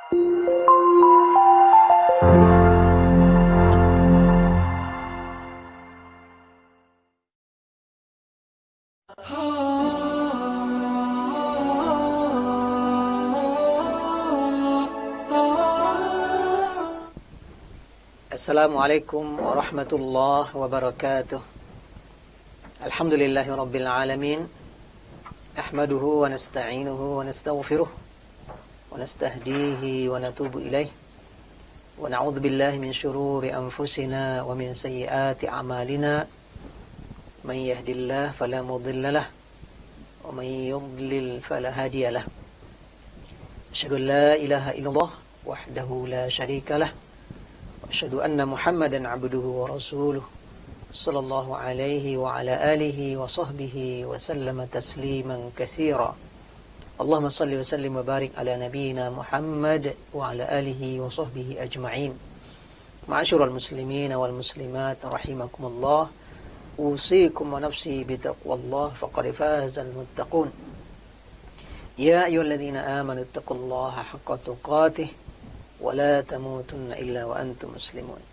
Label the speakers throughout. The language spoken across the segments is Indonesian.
Speaker 1: Assalamualaikum warahmatullahi wabarakatuh. Alhamdulillahi rabbil alamin. Ahmaduhu wa nasta'inuhu wa nastaghfiruh wa nastahdihi wa natubu ilaih. Wa na'udzu billahi min syururi anfusina wa min sayyiati a'malina. Man yahdihillahu fala mudilla lahu wa man yudlil fala hadiya lahu. Asyhadu an la ilaha illallah wahdahu la syarika lahu. Asyhadu anna Muhammadan abduhu wa rasuluh sallallahu alaihi wa ala alihi wa sahbihi wa sallama tasliman katsira. Allahumma salli wa sallim wa barik ala nabiyyina Muhammad wa ala alihi wa sahbihi ajma'in. Ma'asyiral muslimin wal muslimat rahimakumullah. Usikum wa nafsi bi taqwallah faqad fazal muttaqun. Ya ayyuhalladzina amanu taqullaha haqqa tuqatih wala tamutunna illa wa antum muslimun.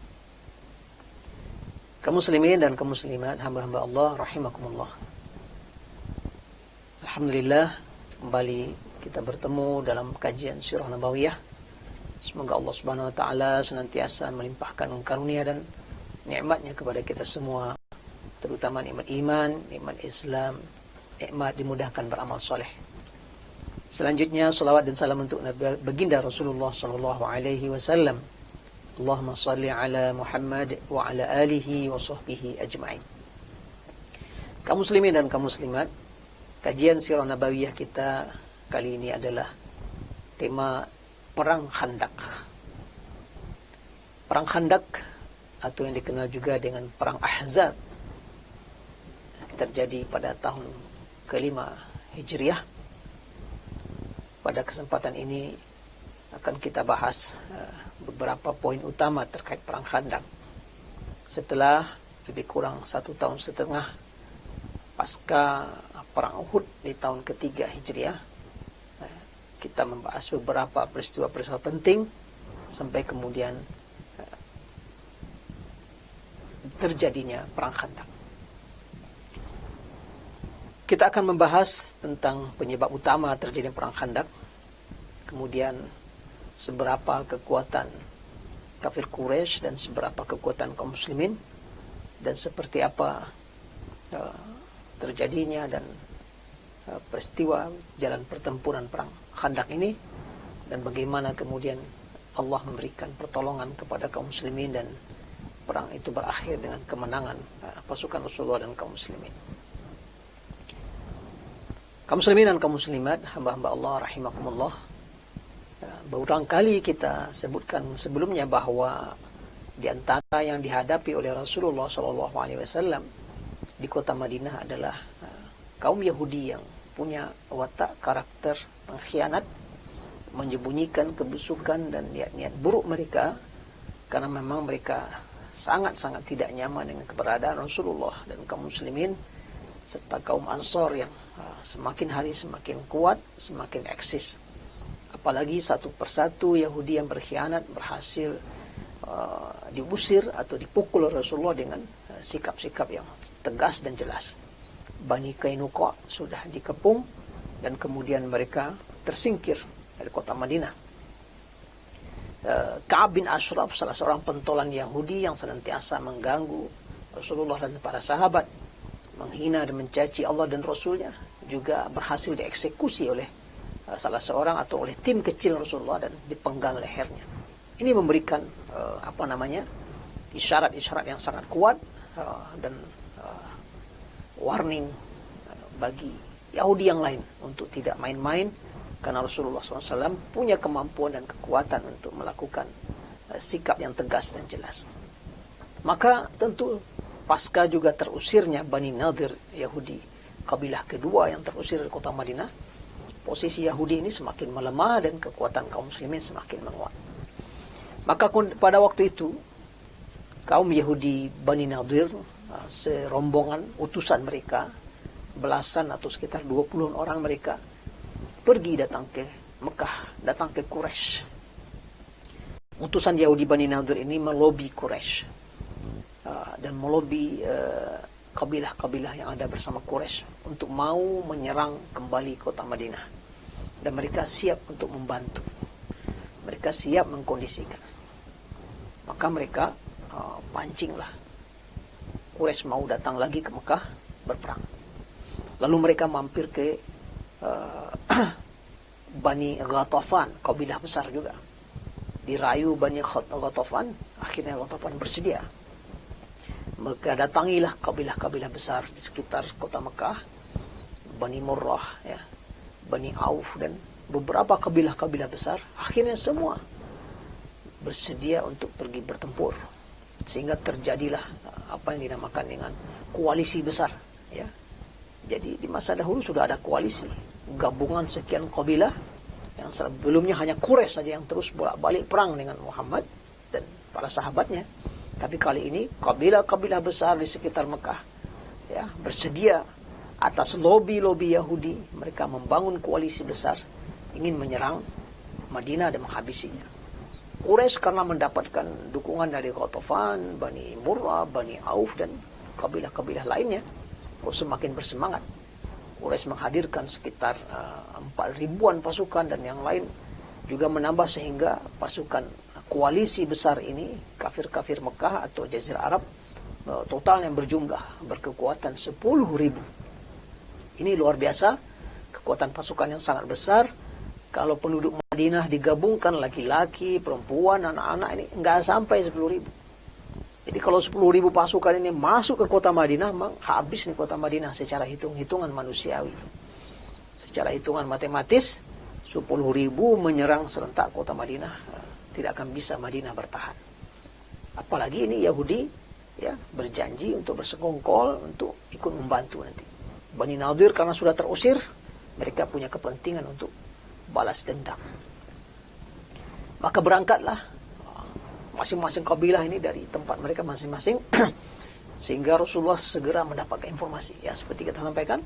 Speaker 1: Kaum muslimin dan kaum muslimat, hamba-hamba Allah rahimakumullah. Alhamdulillah, kembali kita bertemu dalam kajian Sirah Nabawiyah. Semoga Allah Subhanahu wa taala senantiasa melimpahkan karunia dan nikmatnya kepada kita semua, terutama nikmat iman, nikmat Islam, nikmat dimudahkan beramal soleh. Selanjutnya salawat dan salam untuk baginda Rasulullah sallallahu alaihi wasallam. Allahumma shalli ala Muhammad wa ala alihi wa sahbihi ajma'in. Kaum muslimin dan kaum muslimat, kajian Sirah Nabawiyah kita kali ini adalah tema Perang Khandaq. Perang Khandaq atau yang dikenal juga dengan Perang Ahzab terjadi pada tahun ke-5 Hijriah. Pada kesempatan ini akan kita bahas beberapa poin utama terkait Perang Khandaq. Setelah lebih kurang 1 tahun setengah pasca Perang Uhud di tahun ke-3 Hijriah, kita membahas beberapa peristiwa-peristiwa penting sampai kemudian terjadinya Perang Khandaq. Kita akan membahas tentang penyebab utama terjadinya Perang Khandaq, kemudian seberapa kekuatan kafir Quraisy dan seberapa kekuatan kaum muslimin, dan seperti apa terjadinya dan peristiwa jalan pertempuran Perang Khandaq ini, dan bagaimana kemudian Allah memberikan pertolongan kepada kaum muslimin dan perang itu berakhir dengan kemenangan pasukan Rasulullah dan kaum muslimin. Kaum muslimin dan kaum muslimat, hamba-hamba Allah rahimakumullah, berulang kali kita sebutkan sebelumnya bahwa di antara yang dihadapi oleh Rasulullah SAW di kota Madinah adalah kaum Yahudi yang punya watak karakter pengkhianat, menyembunyikan kebusukan dan niat-niat buruk mereka, karena memang mereka sangat-sangat tidak nyaman dengan keberadaan Rasulullah dan kaum muslimin serta kaum Ansor yang semakin hari semakin kuat, semakin eksis. Apalagi satu persatu Yahudi yang berkhianat berhasil diusir atau dipukul Rasulullah dengan sikap-sikap yang tegas dan jelas. Bani Qainuqa sudah dikepung dan kemudian mereka tersingkir dari kota Madinah. Ka'ab bin Ashraf, salah seorang pentolan Yahudi yang senantiasa mengganggu Rasulullah dan para sahabat, menghina dan mencaci Allah dan Rasulnya, juga berhasil dieksekusi oleh salah seorang atau oleh tim kecil Rasulullah dan dipenggal lehernya. Ini memberikan isyarat-isyarat yang sangat kuat dan warning bagi Yahudi yang lain untuk tidak main-main, karena Rasulullah SAW punya kemampuan dan kekuatan untuk melakukan sikap yang tegas dan jelas. Maka tentu pasca juga terusirnya Bani Nadir Yahudi, kabilah kedua yang terusir dari kota Madinah, posisi Yahudi ini semakin melemah dan kekuatan kaum muslimin semakin menguat. Maka pada waktu itu kaum Yahudi Bani Nadir, serombongan utusan mereka, belasan atau sekitar 20 orang mereka, pergi datang ke Mekah, datang ke Quraisy utusan Yahudi Bani Nadir ini melobi Quraisy dan melobi kabilah-kabilah yang ada bersama Quraisy untuk mau menyerang kembali kota Madinah, dan mereka siap untuk membantu, mereka siap mengkondisikan. Maka mereka pancinglah Quraisy mau datang lagi ke Mekah berperang. Lalu mereka mampir ke Bani Ghatafan, kabilah besar juga. Dirayu Bani Ghatafan, akhirnya Ghatafan bersedia. Mereka datangilah kabilah-kabilah besar di sekitar kota Mekah, Bani Murrah, ya, Bani Auf, dan beberapa kabilah-kabilah besar. Akhirnya semua bersedia untuk pergi bertempur, sehingga terjadilah apa yang dinamakan dengan koalisi besar, ya. Jadi di masa dahulu sudah ada koalisi, gabungan sekian kabilah yang sebelumnya hanya Quraisy saja yang terus bolak-balik perang dengan Muhammad dan para sahabatnya. Tapi kali ini kabilah-kabilah besar di sekitar Mekah, ya, bersedia atas lobi-lobi Yahudi. Mereka membangun koalisi besar ingin menyerang Madinah dan menghabisinya. Quraisy karena mendapatkan dukungan dari Ghatafan, Bani Murrah, Bani Auf, dan kabilah-kabilah lainnya, semakin bersemangat. Quraisy menghadirkan sekitar 4.000-an pasukan, dan yang lain juga menambah, sehingga pasukan koalisi besar ini, kafir-kafir Mekah atau Jazirah Arab, total yang berkekuatan 10.000. Ini luar biasa, kekuatan pasukan yang sangat besar. Kalau penduduk Madinah digabungkan, laki-laki, perempuan, anak-anak, ini nggak sampai 10.000. Jadi kalau 10.000 pasukan ini masuk ke kota Madinah, memang habis nih kota Madinah secara hitungan manusiawi. Secara hitungan matematis, 10.000 menyerang serentak kota Madinah, tidak akan bisa Madinah bertahan. Apalagi ini Yahudi, ya, berjanji untuk bersekongkol untuk ikut membantu nanti. Bani Nadir karena sudah terusir, mereka punya kepentingan untuk balas dendam. Maka berangkatlah masing-masing kabilah ini dari tempat mereka masing-masing, sehingga Rasulullah segera mendapatkan informasi. Ya, seperti kita sampaikan,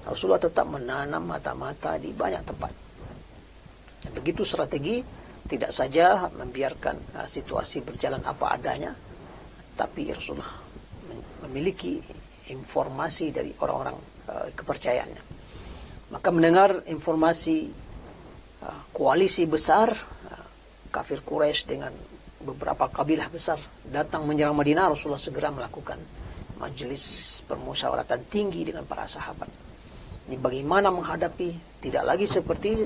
Speaker 1: Rasulullah tetap menanam mata-mata di banyak tempat. Dan begitu strategi, tidak saja membiarkan situasi berjalan apa adanya, tapi Rasulullah memiliki informasi dari orang-orang kepercayaannya. Maka mendengar informasi koalisi besar kafir Quraisy dengan beberapa kabilah besar datang menyerang Madinah, Rasulullah segera melakukan majelis permusyawaratan tinggi dengan para sahabat. Ini bagaimana menghadapi, tidak lagi seperti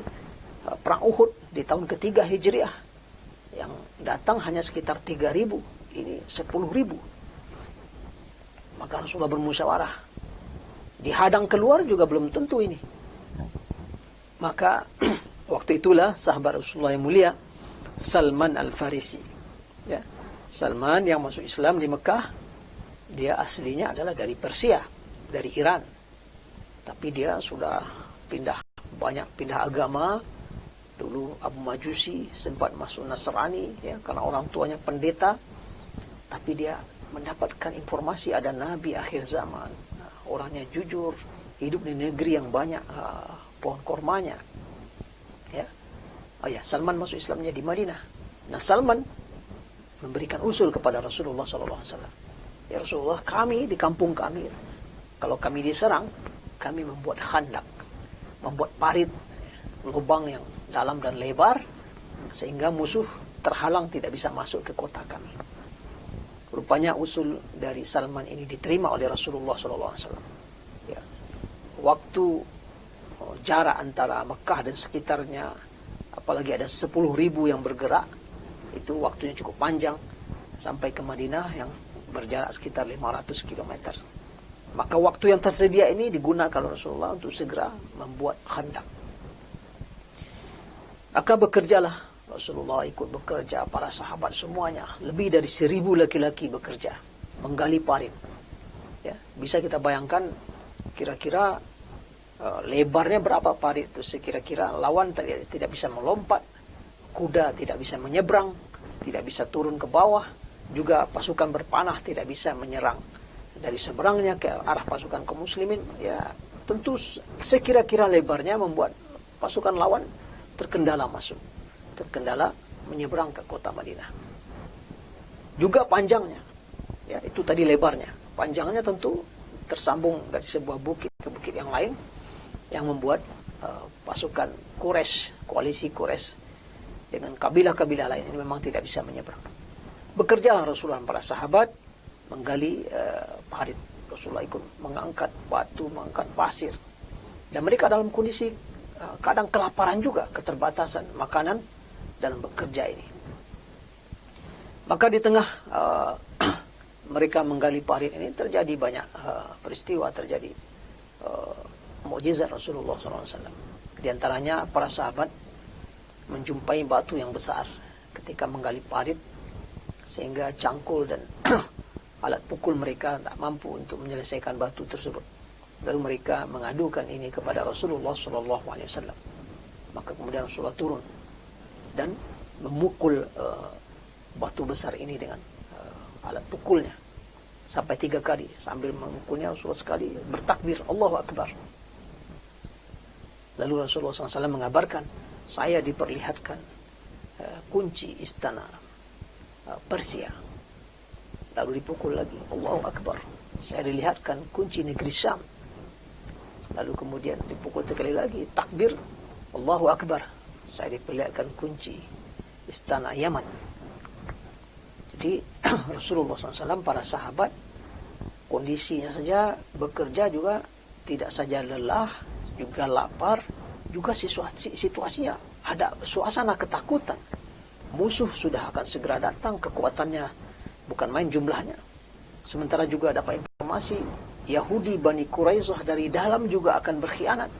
Speaker 1: perang Uhud di tahun ketiga Hijriah yang datang hanya sekitar 3.000, ini 10.000. Maka Rasulullah bermusyawarah. Dihadang keluar juga belum tentu ini. Maka waktu itulah sahabat Rasulullah yang mulia Salman Al-Farisi, ya, Salman yang masuk Islam di Mekah, dia aslinya adalah dari Persia, dari Iran. Tapi dia sudah pindah agama. Dulu Abu Majusi, sempat masuk Nasrani, ya, karena orang tuanya pendeta. Tapi dia mendapatkan informasi ada Nabi akhir zaman, orangnya jujur, hidup di negeri yang banyak pohon kormanya, ya. Oh ya, Salman masuk Islamnya di Madinah. Nah, Salman memberikan usul kepada Rasulullah SAW. Ya Rasulullah, kami di kampung kami, kalau kami diserang, kami membuat khandak, membuat parit, lubang yang dalam dan lebar, sehingga musuh terhalang tidak bisa masuk ke kota kami. Rupanya usul dari Salman ini diterima oleh Rasulullah SAW. Ya. Waktu jarak antara Mekah dan sekitarnya, apalagi ada 10.000 yang bergerak, itu waktunya cukup panjang sampai ke Madinah yang berjarak sekitar 500 km. Maka waktu yang tersedia ini digunakan Rasulullah untuk segera membuat khandak. Maka bekerjalah Rasulullah, ikut bekerja, para sahabat semuanya, lebih dari 1.000 laki-laki bekerja menggali parit. Ya, bisa kita bayangkan kira-kira lebarnya berapa parit itu. Sekira-kira lawan tidak bisa melompat, kuda tidak bisa menyeberang, tidak bisa turun ke bawah, juga pasukan berpanah tidak bisa menyerang dari seberangnya ke arah pasukan kaum muslimin. Ya, tentu sekira-kira lebarnya membuat pasukan lawan terkendala masuk, terkendala menyeberang ke kota Madinah. Juga panjangnya, ya itu tadi lebarnya. Panjangnya tentu tersambung dari sebuah bukit ke bukit yang lain, yang membuat pasukan Quraisy, koalisi Quraisy dengan kabilah-kabilah lain ini memang tidak bisa menyeberang. Bekerjalah Rasulullah dan para sahabat menggali parit. Rasulullah ikut mengangkat batu, mengangkat pasir. Dan mereka dalam kondisi kadang kelaparan juga, keterbatasan makanan dalam bekerja ini. Maka di tengah mereka menggali parit ini terjadi banyak peristiwa, terjadi mukjizat Rasulullah SAW. Di antaranya para sahabat menjumpai batu yang besar ketika menggali parit, sehingga cangkul dan alat pukul mereka tak mampu untuk menyelesaikan batu tersebut. Lalu mereka mengadukan ini kepada Rasulullah SAW. Maka kemudian Rasulullah turun dan memukul batu besar ini dengan alat pukulnya sampai 3 kali. Sambil memukulnya Rasulullah sekali bertakbir, Allahu Akbar. Lalu Rasulullah SAW mengabarkan, saya diperlihatkan kunci istana Persia. Lalu dipukul lagi, Allahu Akbar. Saya dilihatkan kunci negeri Syam. Lalu kemudian dipukul 3 kali lagi, takbir, Allahu Akbar. Saya diperlihatkan kunci istana Yaman. Jadi Rasulullah SAW, para sahabat, kondisinya saja bekerja juga tidak saja lelah, juga lapar, juga situasinya ada suasana ketakutan. Musuh sudah akan segera datang, kekuatannya bukan main jumlahnya. Sementara juga dapat informasi Yahudi Bani Quraisyah dari dalam juga akan berkhianat.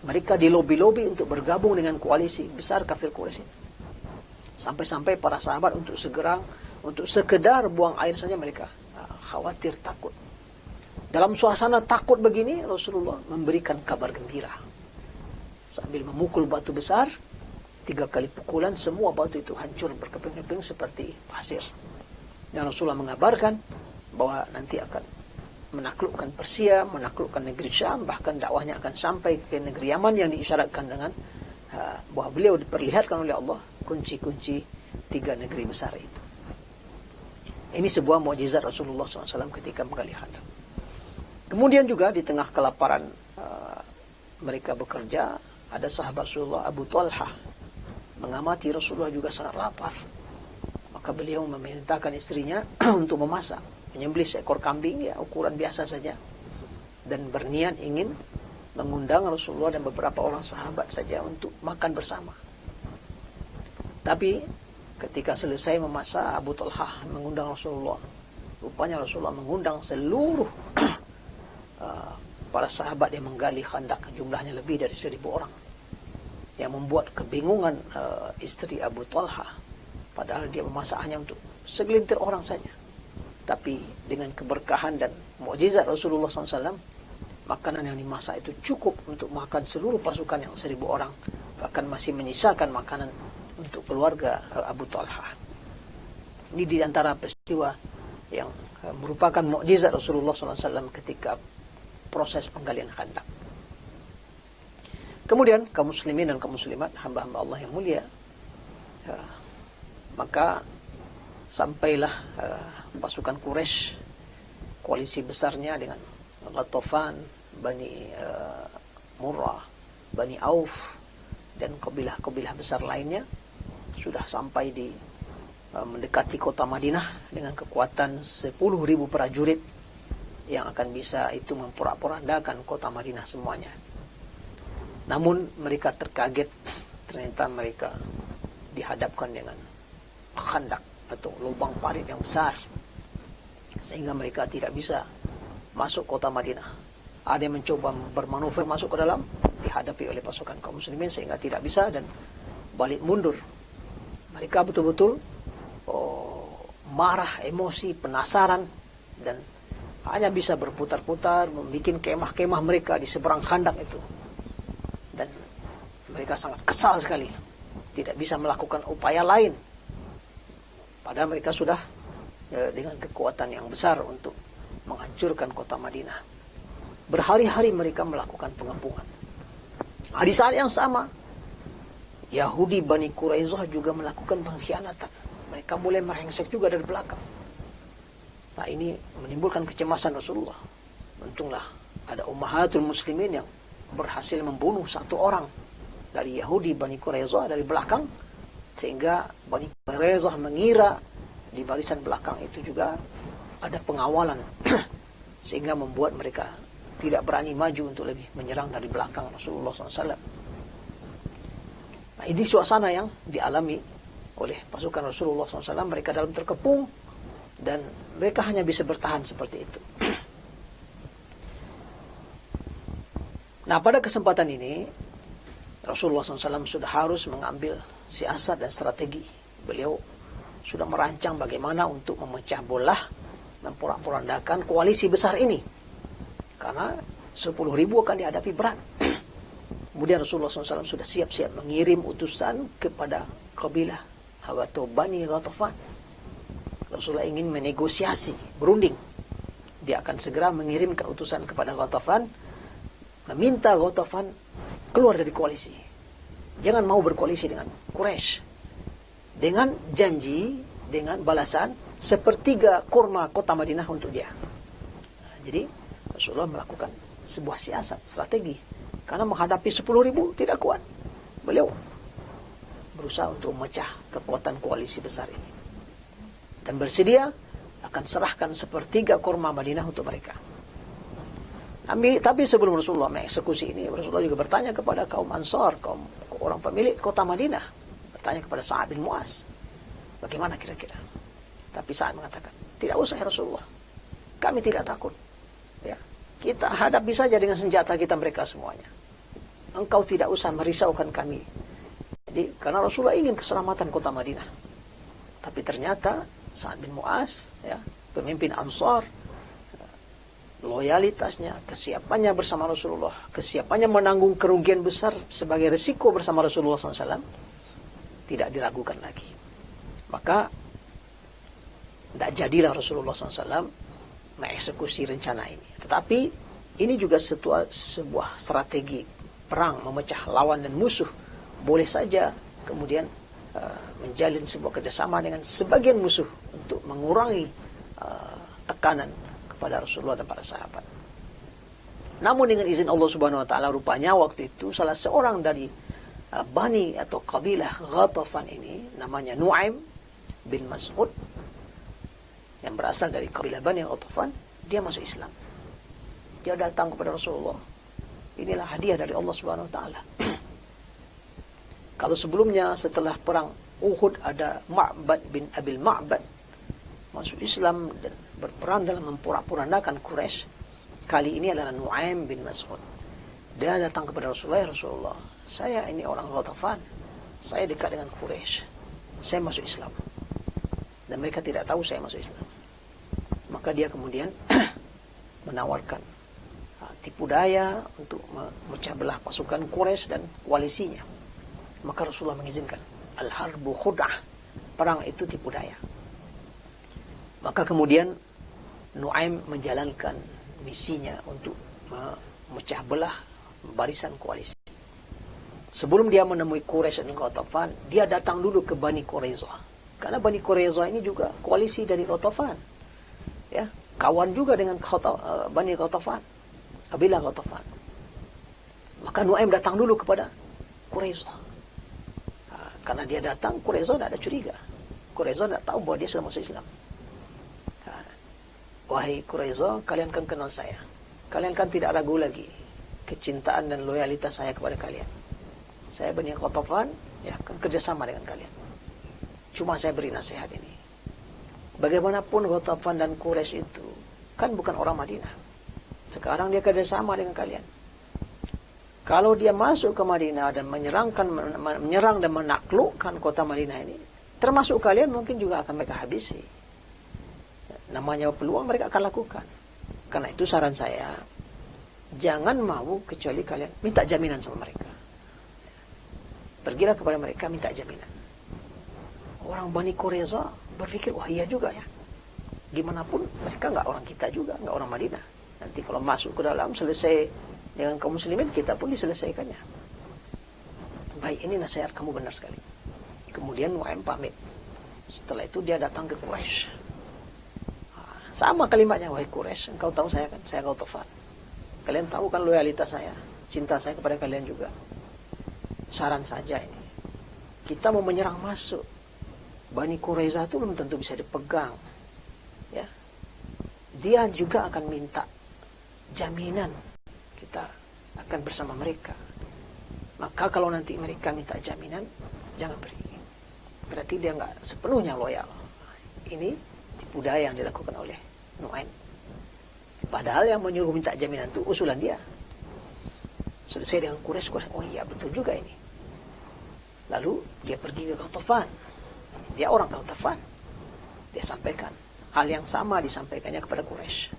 Speaker 1: Mereka dilobi-lobi untuk bergabung dengan koalisi besar kafir Quraisy. Sampai-sampai para sahabat untuk sekedar buang air saja mereka khawatir, takut. Dalam suasana takut begini, Rasulullah memberikan kabar gembira. Sambil memukul batu besar, 3 kali pukulan, semua batu itu hancur berkeping-keping seperti pasir. Dan Rasulullah mengabarkan bahwa nanti akan menaklukkan Persia, menaklukkan negeri Syam, bahkan dakwahnya akan sampai ke negeri Yaman yang diisyaratkan dengan bahwa beliau diperlihatkan oleh Allah kunci-kunci 3 negeri besar itu. Ini sebuah mukjizat Rasulullah SAW ketika menggali Khandaq. Kemudian juga di tengah kelaparan mereka bekerja, ada sahabat Rasulullah Abu Talha mengamati Rasulullah juga sangat lapar. Maka beliau memerintahkan istrinya untuk memasak, menyembelih seekor kambing, ya ukuran biasa saja, dan berniat ingin mengundang Rasulullah dan beberapa orang sahabat saja untuk makan bersama. Tapi ketika selesai memasak, Abu Talha mengundang Rasulullah. Rupanya Rasulullah mengundang seluruh para sahabat yang menggali Khandaq, jumlahnya lebih dari 1.000 orang, yang membuat kebingungan istri Abu Talha. Padahal dia memasak hanya untuk segelintir orang saja. Tapi dengan keberkahan dan mukjizat Rasulullah SAW, makanan yang dimasak itu cukup untuk makan seluruh pasukan yang 1.000 orang. Bahkan masih menyisakan makanan untuk keluarga Abu Talha. Ini di antara peristiwa yang merupakan mukjizat Rasulullah SAW ketika proses penggalian Khandaq. Kemudian kaum muslimin dan kaum muslimat, hamba-hamba Allah yang mulia, maka sampailah pasukan Quraisy, koalisi besarnya dengan Ghatafan, Bani Murrah, Bani Auf, dan kabilah-kabilah besar lainnya, sudah sampai di mendekati kota Madinah dengan kekuatan 10.000 prajurit yang akan bisa itu memporak-porandakan kota Madinah semuanya. Namun mereka terkaget, ternyata mereka dihadapkan dengan khandak atau lubang parit yang besar, sehingga mereka tidak bisa masuk kota Madinah. Ada yang mencoba bermanuver masuk ke dalam, dihadapi oleh pasukan kaum muslimin sehingga tidak bisa dan balik mundur. Mereka betul-betul marah, emosi, penasaran, dan hanya bisa berputar-putar membuat kemah-kemah mereka di seberang Khandaq itu. Dan mereka sangat kesal sekali, tidak bisa melakukan upaya lain. Padahal mereka sudah dengan kekuatan yang besar untuk menghancurkan kota Madinah. Berhari-hari mereka melakukan pengepungan. Di saat yang sama, Yahudi Bani Quraizah juga melakukan pengkhianatan. Mereka mulai merengsek juga dari belakang. Nah, ini menimbulkan kecemasan Rasulullah. Untunglah ada ummahatul muslimin yang berhasil membunuh satu orang dari Yahudi Bani Quraizah dari belakang, sehingga Bani Quraizah mengira di barisan belakang itu juga ada pengawalan sehingga membuat mereka tidak berani maju untuk lebih menyerang dari belakang Rasulullah SAW. Nah, ini suasana yang dialami oleh pasukan Rasulullah SAW. Mereka dalam terkepung dan mereka hanya bisa bertahan seperti itu. Nah, pada kesempatan ini Rasulullah SAW sudah harus mengambil siasat dan strategi. Beliau sudah merancang bagaimana untuk memecah belah, memporak-porandakan koalisi besar ini. Karena 10.000 akan dihadapi berat. Kemudian Rasulullah SAW sudah siap-siap mengirim utusan kepada kabilah atau Bani Ghatafan. Rasulullah ingin menegosiasi, berunding. Dia akan segera mengirimkan utusan kepada Ghatafan, meminta Ghatafan keluar dari koalisi. Jangan mau berkoalisi dengan Quraisy. Dengan janji, dengan balasan sepertiga kurma kota Madinah untuk dia. Nah, jadi Rasulullah melakukan sebuah siasat, strategi. Karena menghadapi 10.000 tidak kuat. Beliau berusaha untuk memecah kekuatan koalisi besar ini. Dan bersedia akan serahkan sepertiga kurma Madinah untuk mereka. Tapi sebelum Rasulullah mengeksekusi ini, Rasulullah juga bertanya kepada kaum Ansar, kaum orang pemilik kota Madinah. Bertanya kepada Sa'ad bin Mu'az, bagaimana kira-kira? Tapi Sa'ad mengatakan, tidak usah ya Rasulullah, kami tidak takut. Ya, kita hadapi saja dengan senjata kita mereka semuanya. Engkau tidak usah merisaukan kami. Jadi, karena Rasulullah ingin keselamatan kota Madinah. Tapi ternyata Sa'ad bin Mu'az, ya, pemimpin Ansar, loyalitasnya, kesiapannya bersama Rasulullah, kesiapannya menanggung kerugian besar sebagai resiko bersama Rasulullah SAW, tidak diragukan lagi. Maka tidak jadilah Rasulullah SAW mengeksekusi rencana ini. Tetapi ini juga sebuah strategi perang, memecah lawan dan musuh. Boleh saja kemudian menjalin sebuah kerjasama dengan sebagian musuh untuk mengurangi tekanan kepada Rasulullah dan para sahabat. Namun dengan izin Allah Subhanahu wa taala, rupanya waktu itu salah seorang dari Bani atau kabilah Ghatafan ini, namanya Nu'aim bin Mas'ud, yang berasal dari kabilah Bani Ghatafan, dia masuk Islam. Dia datang kepada Rasulullah. Inilah hadiah dari Allah Subhanahu wa taala. Kalau sebelumnya setelah perang Uhud ada Ma'bad bin Abil Ma'bad masuk Islam dan berperan dalam memporak-porandakan Quraisy, kali ini adalah Nu'aim bin Mas'ud. Dia datang kepada Rasulullah, ya Rasulullah, saya ini orang Ghatafan, saya dekat dengan Quraisy, saya masuk Islam. Dan mereka tidak tahu saya masuk Islam. Maka dia kemudian menawarkan tipu daya untuk memecah belah pasukan Quraisy dan koalisinya. Maka Rasulullah mengizinkan. Al-harbu khud'ah, perang itu tipu daya. Maka kemudian Nu'aim menjalankan misinya untuk memecah belah barisan koalisi. Sebelum dia menemui Quraisy dan Ghatafan, dia datang dulu ke Bani Quraizah. Karena Bani Quraizah ini juga koalisi dari Ghatafan. Ya, kawan juga dengan Bani Ghatafan, kabilah Ghatafan. Maka Nu'aim datang dulu kepada Quraizah. Karena dia datang, Quraizah tidak ada curiga. Quraizah tidak tahu bahwa dia sudah masuk Islam. Wahai Quraizah, kalian kan kenal saya. Kalian kan tidak ragu lagi kecintaan dan loyalitas saya kepada kalian. Saya Bani Ghatafan, ya, kan kerjasama dengan kalian. Cuma saya beri nasihat ini. Bagaimanapun Ghatafan dan Quraisy itu kan bukan orang Madinah. Sekarang dia kerjasama dengan kalian. Kalau dia masuk ke Madinah dan menyerang dan menaklukkan kota Madinah ini, termasuk kalian mungkin juga akan mereka habisi. Namanya peluang mereka akan lakukan. Karena itu saran saya, jangan mau kecuali kalian minta jaminan sama mereka. Pergilah kepada mereka, minta jaminan. Orang Bani Quraizah berpikir, wah iya juga ya. Gimana pun mereka nggak orang kita juga, nggak orang Madinah. Nanti kalau masuk ke dalam, selesai dengan kaum muslimin, kita pun diselesaikannya. baik, ini nasihat kamu benar sekali. Kemudian Nu'aim pamit. Setelah itu dia datang ke Quraisy. Sama kalimatnya, wahai Quraisy, engkau tahu saya kan, saya Ghatafan. Kalian tahu kan loyalitas saya, cinta saya kepada kalian juga. Saran saja ini, kita mau menyerang masuk, Bani Quraisyah itu belum tentu bisa dipegang. Ya, dia juga akan minta jaminan kita akan bersama mereka. Maka kalau nanti mereka minta jaminan, jangan beri. Berarti dia nggak sepenuhnya loyal. Ini tipu daya yang dilakukan oleh Nu'aim. Padahal yang menyuruh minta jaminan itu usulan dia. Selesai dengan Quraisy, oh iya betul juga ini. Lalu dia pergi ke Ghatafan. Dia orang Ghatafan. Dia sampaikan hal yang sama, disampaikannya kepada Quraisy.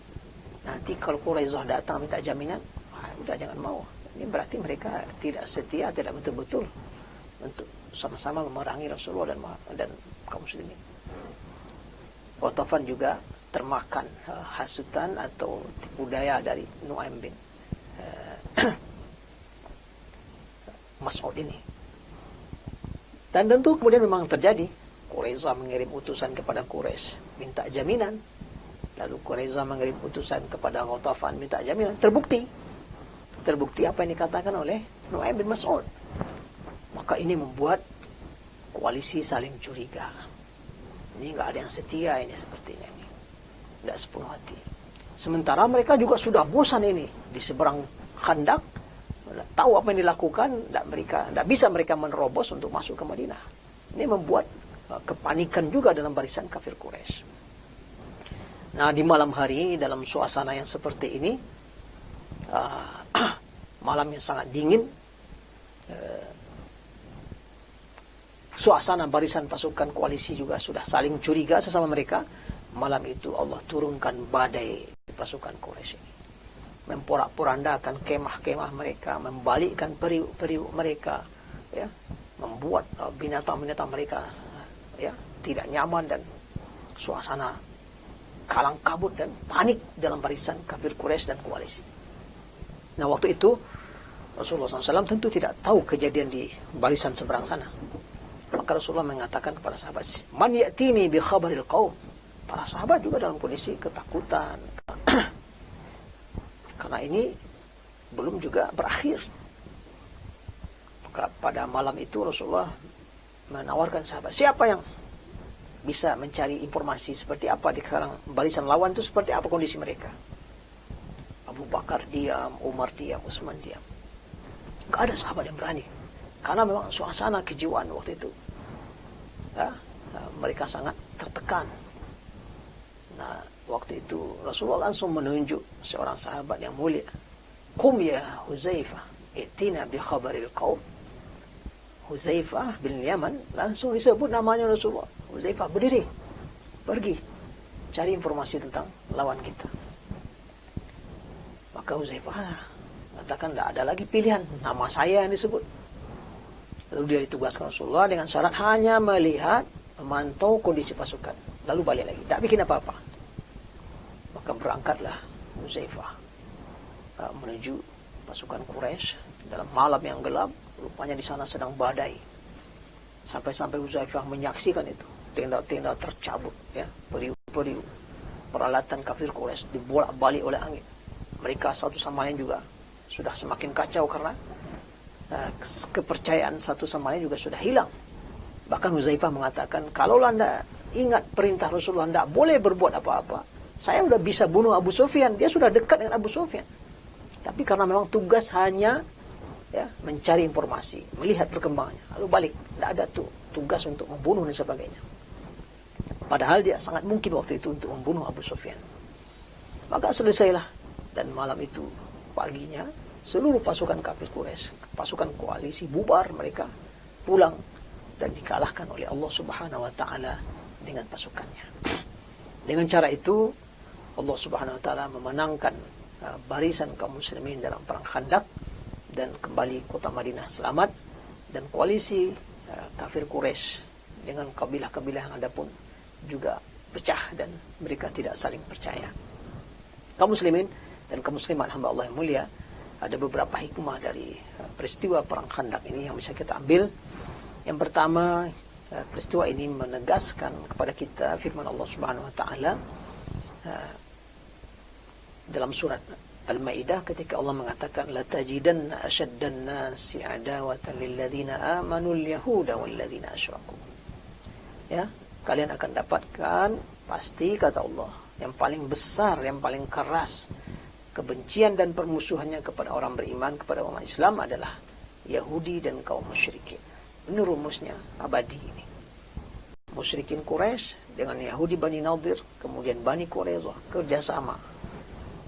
Speaker 1: Nanti kalau Quraisy datang minta jaminan, udah jangan mau. Ini berarti mereka tidak setia, tidak betul-betul untuk sama-sama memerangi Rasulullah dan kaum muslimin. Ghatafan juga termakan hasutan atau tipu daya dari Nu'aim bin Mas'ud ini. Dan tentu kemudian memang terjadi. Quraisyah mengirim utusan kepada Quraisy minta jaminan. Lalu Quraisyah mengirim utusan kepada Ghatafan minta jaminan. Terbukti apa yang dikatakan oleh Nu'aim bin Mas'ud. Maka ini membuat koalisi saling curiga. Ini nggak ada yang setia ini sepertinya ini. Nggak sepenuh hati. Sementara mereka juga sudah bosan ini di seberang Khandak. Tahu apa yang dilakukan, tidak bisa mereka menerobos untuk masuk ke Madinah. Ini membuat kepanikan juga dalam barisan kafir Quraisy. Nah, di malam hari dalam suasana yang seperti ini, malam yang sangat dingin, suasana barisan pasukan koalisi juga sudah saling curiga sesama mereka. Malam itu Allah turunkan badai di pasukan Quraisy ini, memporak-porandakan kemah-kemah mereka, membalikkan periuk-periuk mereka, ya, membuat binatang-binatang mereka ya tidak nyaman, dan suasana kalang kabut dan panik dalam barisan kafir Quraisy dan koalisi. Nah, waktu itu Rasulullah SAW tentu tidak tahu kejadian di barisan seberang sana. Maka Rasulullah mengatakan kepada sahabat, "Man ya'tini bi khabaril qaum." Para sahabat juga dalam kondisi ketakutan. Karena ini belum juga berakhir. Maka pada malam itu Rasulullah menawarkan sahabat, siapa yang bisa mencari informasi seperti apa di sekarang barisan lawan itu, seperti apa kondisi mereka. Abu Bakar diam, Umar diam, Utsman diam. Gak ada sahabat yang berani. Karena memang suasana kejiwaan waktu itu, ya, mereka sangat tertekan. Nah, waktu itu Rasulullah langsung menunjuk seorang sahabat yang mulia. Qum ya Huzaifah, itina bi khabaril qaum. Huzaifah bin Yaman langsung disebut namanya Rasulullah. Huzaifah, berdiri, pergi cari informasi tentang lawan kita. Maka Huzaifah katakan, tidak ada lagi pilihan, nama saya yang disebut. Lalu dia ditugaskan Rasulullah dengan syarat hanya melihat, memantau kondisi pasukan, lalu balik lagi, tak bikin apa-apa. Maka berangkatlah Huzaifah menuju pasukan Quraisy dalam malam yang gelap. Rupanya di sana sedang badai. Sampai-sampai Huzaifah menyaksikan itu. Tenda-tenda tercabut, ya, periuk-periuk, peralatan kafir Quraisy dibolak-balik oleh angin. Mereka satu sama lain juga sudah semakin kacau karena kepercayaan satu sama lain juga sudah hilang. Bahkan Huzaifah mengatakan, kalau Anda ingat perintah Rasulullah, tidak boleh berbuat apa-apa. Saya sudah bisa bunuh Abu Sufyan. Dia sudah dekat dengan Abu Sufyan. Tapi karena memang tugas hanya, ya, mencari informasi, melihat perkembangannya, lalu balik. Tidak ada tugas untuk membunuh dan sebagainya. Padahal dia sangat mungkin waktu itu untuk membunuh Abu Sufyan. Maka selesailah. Dan malam itu, paginya, seluruh pasukan kafir Quraisy, pasukan koalisi bubar, mereka pulang dan dikalahkan oleh Allah Subhanahu wa taala dengan pasukannya. Dengan cara itu Allah Subhanahu wa taala memenangkan barisan kaum muslimin dalam perang Khandaq, dan kembali kota Madinah selamat, dan koalisi kafir Quraisy dengan kabilah-kabilah yang ada pun juga pecah dan mereka tidak saling percaya. Kaum muslimin dan kaum muslimat hamba Allah yang mulia, ada beberapa hikmah dari peristiwa perang Khandaq ini yang bisa kita ambil. Yang pertama, peristiwa ini menegaskan kepada kita firman Allah Subhanahu wa taala dalam surat Al-Maidah ketika Allah mengatakan la tajidanna ashaddan nasi adawatan lil ladzina amanu al-yahuda wal ladzina asyraku. Ya, kalian akan dapatkan pasti kata Allah yang paling besar, yang paling keras kebencian dan permusuhannya kepada orang beriman, kepada umat Islam adalah Yahudi dan kaum musyrikin. Ini rumusnya abadi ini. Musyrikin Quraisy dengan Yahudi Bani Nadir, kemudian Bani Quraisyah kerjasama.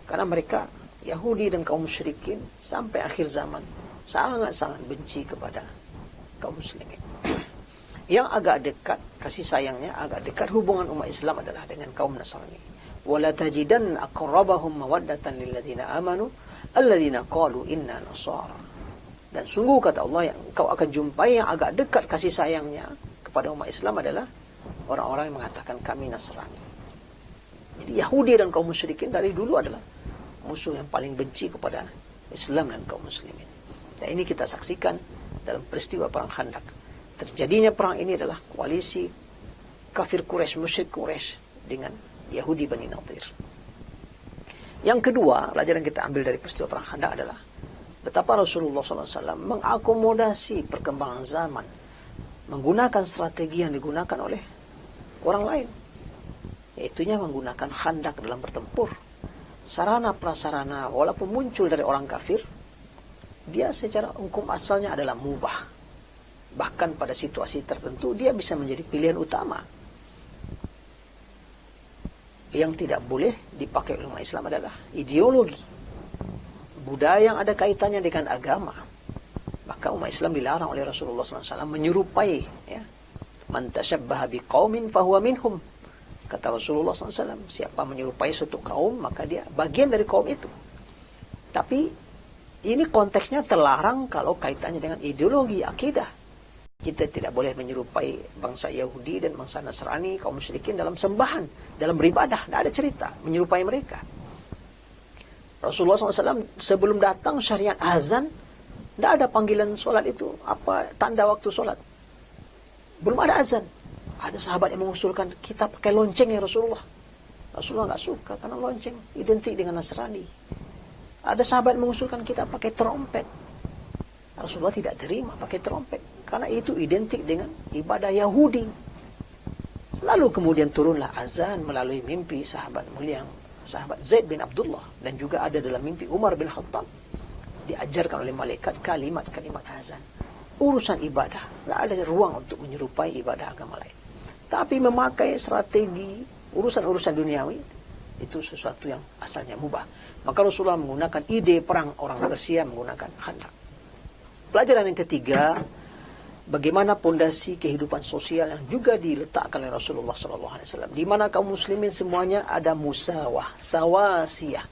Speaker 1: Karena mereka Yahudi dan kaum musyrikin sampai akhir zaman sangat-sangat benci kepada kaum muslimin. Yang agak dekat, kasih sayangnya agak dekat hubungan umat Islam adalah dengan kaum Nasrani. وَلَا تَجِدَنَّ أَقْرَبَهُمْ مَوَدَّةً لِلَّذِينَ آمَنُوا الَّذِينَ قَالُوا إِنَّا نَصَارَى. Dan sungguh kata Allah yang kau akan jumpai yang agak dekat kasih sayangnya kepada umat Islam adalah orang-orang yang mengatakan kami Nasrani. Jadi Yahudi dan kaum musyrikin dari dulu adalah musuh yang paling benci kepada Islam dan kaum muslimin. Dan ini kita saksikan dalam peristiwa perang Khandaq. Terjadinya perang ini adalah koalisi kafir Quraisy, musyrik Quraisy dengan Yahudi Bani Nadir. Yang kedua, pelajaran kita ambil dari peristiwa perang Khandaq adalah betapa Rasulullah SAW mengakomodasi perkembangan zaman, menggunakan strategi yang digunakan oleh orang lain, yaitunya menggunakan khandak dalam bertempur. Sarana prasarana walaupun muncul dari orang kafir, dia secara hukum asalnya adalah mubah. Bahkan pada situasi tertentu dia bisa menjadi pilihan utama. Yang tidak boleh dipakai oleh umat Islam adalah ideologi, budaya yang ada kaitannya dengan agama. Maka umat Islam dilarang oleh Rasulullah SAW menyerupai, ya, man tashabbaha biqaumin fahuwa minhum. Kata Rasulullah SAW, siapa menyerupai suatu kaum maka dia bagian dari kaum itu. Tapi ini konteksnya terlarang kalau kaitannya dengan ideologi, akidah. Kita tidak boleh menyerupai bangsa Yahudi dan bangsa Nasrani, kaum musyrikin dalam sembahan, dalam beribadah. Tidak ada cerita menyerupai mereka. Rasulullah SAW sebelum datang syariat azan, tidak ada panggilan solat itu. Apa tanda waktu solat? Belum ada azan. Ada sahabat yang mengusulkan, kita pakai lonceng ya Rasulullah. Rasulullah nggak suka, karena lonceng identik dengan Nasrani. Ada sahabat yang mengusulkan kita pakai trompet. Rasulullah tidak terima pakai trompet, karena itu identik dengan ibadah Yahudi. Lalu kemudian turunlah azan melalui mimpi sahabat mulia, sahabat Zaid bin Abdullah, dan juga ada dalam mimpi Umar bin Khattab. Diajarkan oleh malaikat kalimat-kalimat azan. Urusan ibadah, tidak ada ruang untuk menyerupai ibadah agama lain. Tapi memakai strategi urusan-urusan duniawi, itu sesuatu yang asalnya mubah. Maka Rasulullah menggunakan ide perang orang Persia menggunakan khandak. Pelajaran yang ketiga, bagaimana pondasi kehidupan sosial yang juga diletakkan oleh Rasulullah SAW, di mana kaum muslimin semuanya ada musawah, sawasiyah,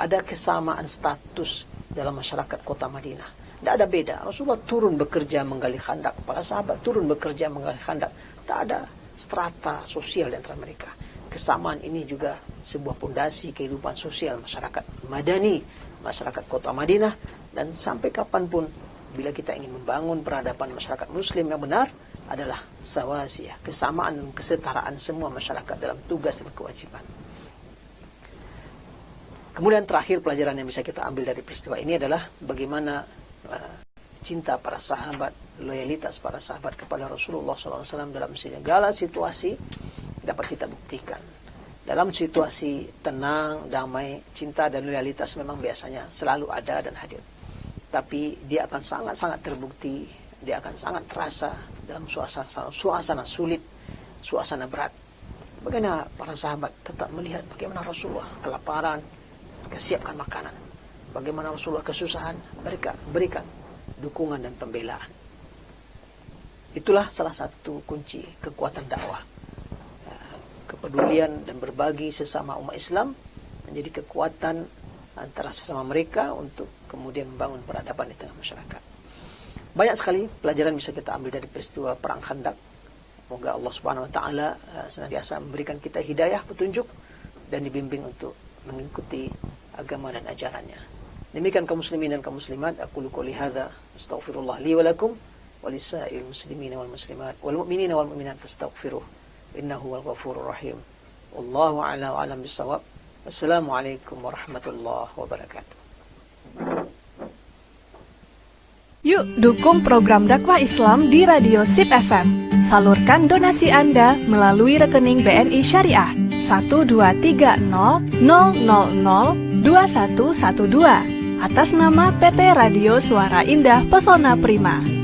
Speaker 1: ada kesamaan status dalam masyarakat kota Madinah. Tidak ada beda. Rasulullah turun bekerja menggali khandak, para sahabat turun bekerja menggali khandak. Tak ada strata sosial di antara mereka. Kesamaan ini juga sebuah pondasi kehidupan sosial masyarakat Madani, masyarakat kota Madinah, dan sampai kapanpun bila kita ingin membangun peradaban masyarakat muslim yang benar adalah sawasiyah, kesamaan dan kesetaraan semua masyarakat dalam tugas dan kewajiban. Kemudian terakhir pelajaran yang bisa kita ambil dari peristiwa ini adalah bagaimana cinta para sahabat, loyalitas para sahabat kepada Rasulullah SAW dalam segala situasi dapat kita buktikan. Dalam situasi tenang, damai, cinta dan loyalitas memang biasanya selalu ada dan hadir. Tapi dia akan sangat-sangat terbukti, dia akan sangat terasa dalam suasana sulit, suasana berat. Bagaimana para sahabat tetap melihat bagaimana Rasulullah kelaparan, kesiapkan makanan. Bagaimana Rasulullah kesusahan, mereka berikan dukungan dan pembelaan. Itulah salah satu kunci kekuatan dakwah. Kepedulian dan berbagi sesama umat Islam menjadi kekuatan antara sesama mereka untuk kemudian membangun peradaban di tengah masyarakat. Banyak sekali pelajaran bisa kita ambil dari peristiwa perang Khandaq. Semoga Allah Subhanahu wa taala senantiasa memberikan kita hidayah, petunjuk, dan dibimbing untuk mengikuti agama dan ajarannya. Demikian kaum muslimin dan kaum muslimat, aqulu qouli hadza astaghfirullah li wa lakum wa lisa'il muslimina wal muslimat wal mu'minina wal mu'minat fastaghfiruh innahu wal ghafurur rahim. Wallahu a'la wa a'lam bissawab. Assalamualaikum warahmatullahi wabarakatuh.
Speaker 2: Yuk dukung program dakwah Islam di Radio SIP FM. Salurkan donasi Anda melalui rekening BNI Syariah 12300002112 atas nama PT Radio Suara Indah Pesona Prima.